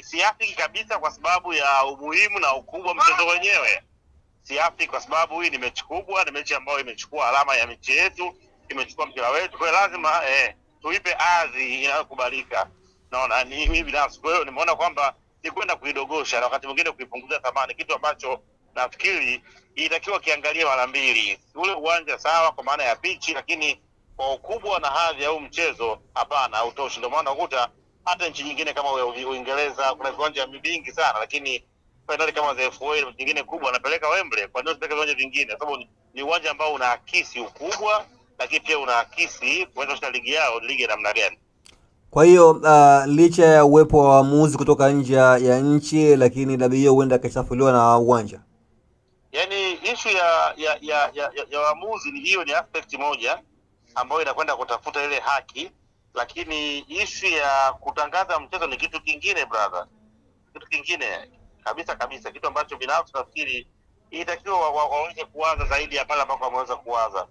siafiki kabisa kwa sababu ya umuhimu na ukubwa mchezo wenyewe. Siafiki kwa sababu hii ni mechi kubwa, ni mechi ambayo imechukua alama ya mechi yetu, imechukua mpira wetu. Kwa hiyo lazima tuipe adhi inayokubalika. Naona ni mimi binafsi. Kwa hiyo nimeona kwamba ni kwenda kuidogosha na wakati mwingine kuipunguza thamani, kitu ambacho nafikiri inatakiwa kiangalie mara mbili. Ule uwanja sawa kwa maana ya pichi, lakini kwa ukubwa na hadhi ya huu mchezo hapana, hautoshi. Ndio maana ukuta hata nchi nyingine kama Uingereza kuna viwanja vingi sana, lakini fainali kama za FA nyingine kubwa wanapeleka Wembley. Kwa nini usipeleke viwanja vingine? Sababu ni uwanja ambao unaakisi ukubwa, lakini pia unaakisi kuweza kushinda ligi yao, ligi ya namna gani. Kwa hiyo licha ya uwepo wa waamuzi kutoka nje ya nchi, lakini dabi hiyo huenda kachafuliwa na uwanja. Yaani issue ya waamuzi ni hiyo, ni aspect moja ambayo inakwenda kutafuta ile haki, lakini issue ya kutangaza mchezo ni kitu kingine brother. Kitu kingine kabisa, kitu ambacho binafsi nafikiri inatakiwa waweze kuanza zaidi ya pale ambapo wameweza kuanza.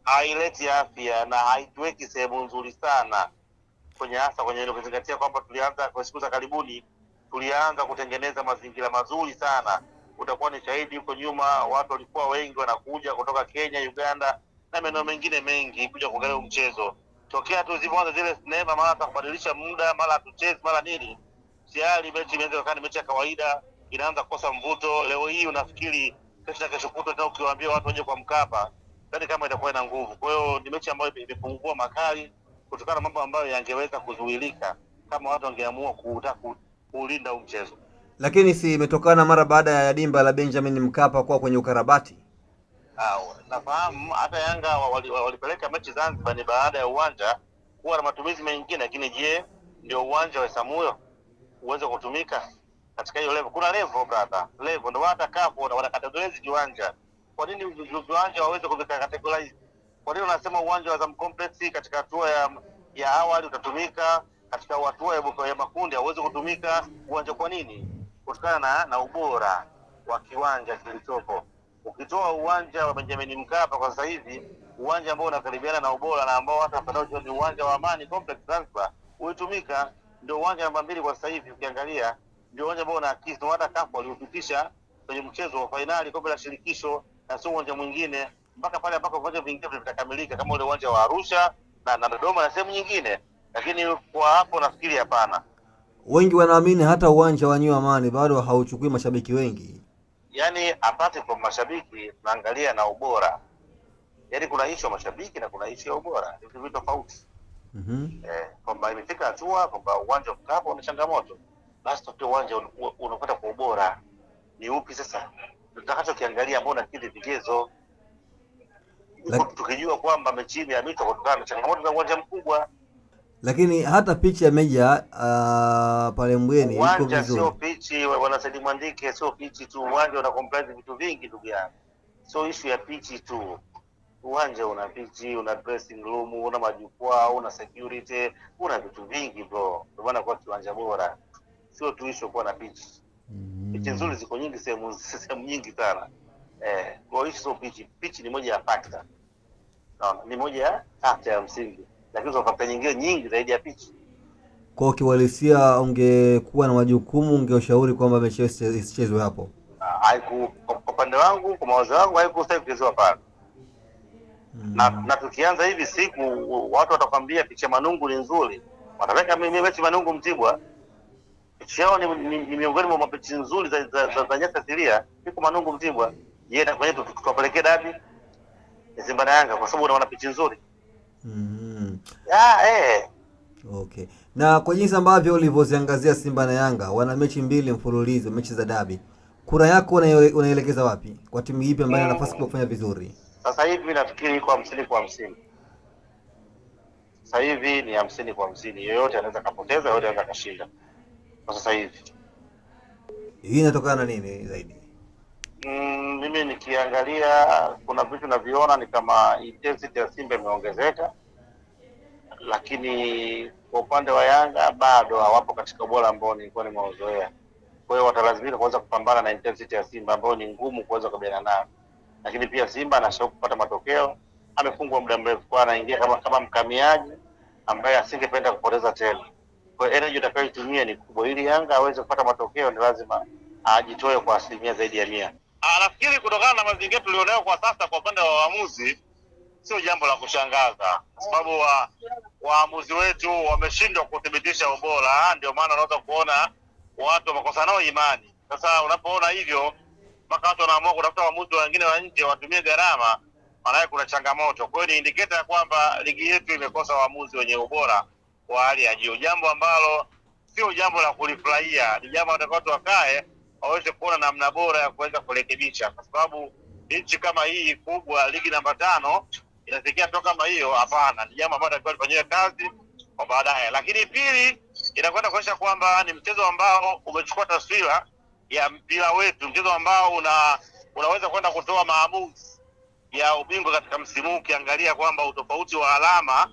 Haileti afya na haituweki sehemu nzuri sana kwenye ile, ukizingatia kwamba tulianza kwa siku za karibuni tulianza kutengeneza mazingira mazuri sana. Utakuwa ni shahidi, huko nyuma watu walikuwa wengi wanakuja kutoka Kenya, Uganda na maeneo mengine mengi kuja kuangalia mchezo. Tokea tu zimeanza zile sinema, mara kubadilisha muda, mara tucheze, mara nini, tayari mechi imeanza kuwa ni mechi ya kawaida, inaanza kukosa mvuto. Leo hii unafikiri kesho kutwa tena ukiwaambia watu waje kwa Mkapa, yani kama itakuwa ina nguvu. Kwa hiyo ni mechi ambayo imepungua makali kutokana na mambo ambayo yangeweza kuzuilika kama watu wangeamua kuulinda mchezo. Lakini si imetokana mara baada ya dimba la Benjamin Mkapa kuwa kwenye ukarabati? Nafahamu hata Yanga walipeleka mechi Zanzibar ni baada ya uwanja kuwa na matumizi mengine, lakini je, ndio uwanja wa Samuyo uweze kutumika katika hiyo level? Kuna level brother, level ndio hata kapo wanakategorize viwanja. Kwa nini viwanja waweze kuvikategorize? Kwa nini unasema uwanja wa Azam Complex katika hatua ya awali utatumika, katika hatua ya makundi hauwezi kutumika uwanja? Kwa nini? Kutokana na ubora wa kiwanja kilichopo. Ukitoa uwanja wa Benjamin Mkapa kwa sasa hivi, uwanja ambao unakaribiana na ubora na ambao hata afadhali ni uwanja wa Amani Complex Zanzibar, uitumika, ndio uwanja namba 2 kwa sasa hivi. Ukiangalia ndio uwanja ambao unaakisi, na hata kafu waliupitisha kwenye mchezo wa finali kombe la shirikisho, na sio uwanja mwingine mpaka pale ambako viwanja vingine vitakamilika kama ule uwanja wa Arusha na Dodoma na sehemu nyingine. Lakini kwa hapo nafikiri hapana. Wengi wanaamini hata uwanja wa New Amani bado hauchukui mashabiki wengi. Yaani apate kwa mashabiki, tunaangalia na ubora. Yaani kuna issue ya mashabiki na kuna issue ya ubora, ni vitu tofauti. Kwamba imefika hatua kwamba uwanja wa Mkapa una changamoto, basi tutoe uwanja unakwenda kwa ubora. Ni upi sasa tutakachokiangalia ambao nakidhi vigezo, tukijua kwamba mechi ya mito kutokana na changamoto za uwanja mkubwa. Lakini hata pichi ya Meja pale Mbweni iko vizuri. Uwanja sio pichi, wanasaidia Mwandike, sio pichi tu. Uwanja una comprise vitu vingi ndugu yangu, so issue ya pichi tu. Uwanja una pichi, una dressing room, una majukwaa, una security, una vitu vingi bro. Ndio maana kwa kiwanja bora, sio tu issue kuwa na pichi. Pichi nzuri ziko nyingi, sehemu nyingi sana. Kwa hiyo sio pichi. Pichi ni moja ya factor. Ni moja ya factor ya msingi, lakini kuna factor nyingi zaidi ya pichi. Kwa kiwalisia, ungekuwa na majukumu, ungeushauri kwamba mechi isichezwe hapo? Kwa upande wangu, kwa mawazo yangu, haikustahili kuchezwa pale. Na tukianza hivi siku watu watakwambia pichi ya Manungu ni nzuri, wataweka mechi Manungu Mtibwa. Pichi yao ni miongoni mwa pichi nzuri za nyasi asilia, iko Manungu Mtibwa. Je, na kwenye tutapelekea dabi Simba na Yanga kwa sababu unaona pichi nzuri? Okay. Na kwa jinsi ambavyo ulivyoziangazia Simba na Yanga, wana mechi 2 mfululizo, mechi za dabi. Kura yako unaelekeza wapi? Kwa timu ipi ambayo ina nafasi kufanya vizuri? Sasa hivi nafikiri iko 50-50. Sasa hivi ni 50-50. Yoyote anaweza kapoteza, yoyote anaweza kashinda. Kwa sasa hivi. Hii inatokana na nini zaidi? Mimi nikiangalia kuna vitu naviona ni kama intensity ya Simba imeongezeka, lakini kwa upande wa Yanga bado hawapo katika ubora ambao nilikuwa nimewazoea. Kwa hiyo watalazimika kuweza kupambana na intensity ya Simba ambayo ni ngumu kuweza kukabiliana nayo. Lakini pia Simba anashauku kupata matokeo, amefungwa muda mrefu, kwa anaingia kama mkamiaji ambaye asingependa kupoteza tena. kwa energy atakayoitumia ni kubwa. Ili Yanga aweze kupata matokeo ni lazima ajitoe kwa asilimia zaidi ya 100. Nafikiri kutokana na mazingira tulionayo kwa sasa kwa upande wa waamuzi sio jambo la kushangaza, kwa sababu waamuzi wetu wameshindwa kuthibitisha ubora. Ndio maana unaweza kuona watu wamekosa nao imani. Sasa unapoona hivyo mpaka watu wanaamua kutafuta waamuzi wengine wa nje watumie gharama, maana kuna changamoto. Kwa hiyo ni indicator ya kwamba ligi yetu imekosa waamuzi wenye ubora wa hali ya juu, jambo ambalo sio jambo la kulifurahia. Ni jambo ambalo watu wakae waweze kuona namna bora ya kuweza kurekebisha, kwa sababu nchi kama hii kubwa, ligi namba 5 inafikia toka kama hiyo, hapana. Ni jambo ambalo tunatakiwa tufanyie kazi kwa baadaye. Lakini pili, inakwenda kuonyesha kwamba ni mchezo ambao umechukua taswira ya mpira wetu, mchezo ambao unaweza kwenda kutoa maamuzi ya ubingwa katika msimu. Ukiangalia kwamba utofauti wa alama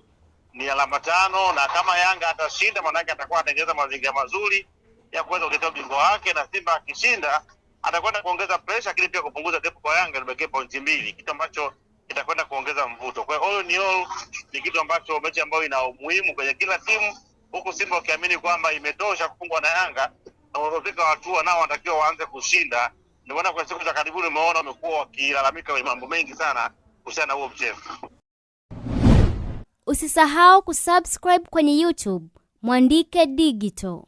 ni alama 5, na kama Yanga atashinda maana yake atakuwa anatengeneza mazingira mazuri ya kuweza kutetea ubingwa wake, na Simba akishinda atakwenda kuongeza pressure, lakini pia kupunguza gap kwa Yanga ibaki pointi 2, kitu ambacho kitakwenda kuongeza mvuto. Kwa hiyo all ni kitu ambacho mechi ambayo ina umuhimu kwenye kila timu, huku Simba wakiamini kwamba imetosha kufungwa na Yanga na wanaofika hatua nao wanatakiwa waanze kushinda. Ndio maana kwa siku za karibuni umeona wamekuwa wakilalamika kwa mambo mengi sana kuhusiana na huo mchezo. Usisahau kusubscribe kwenye YouTube Mwandike Digital.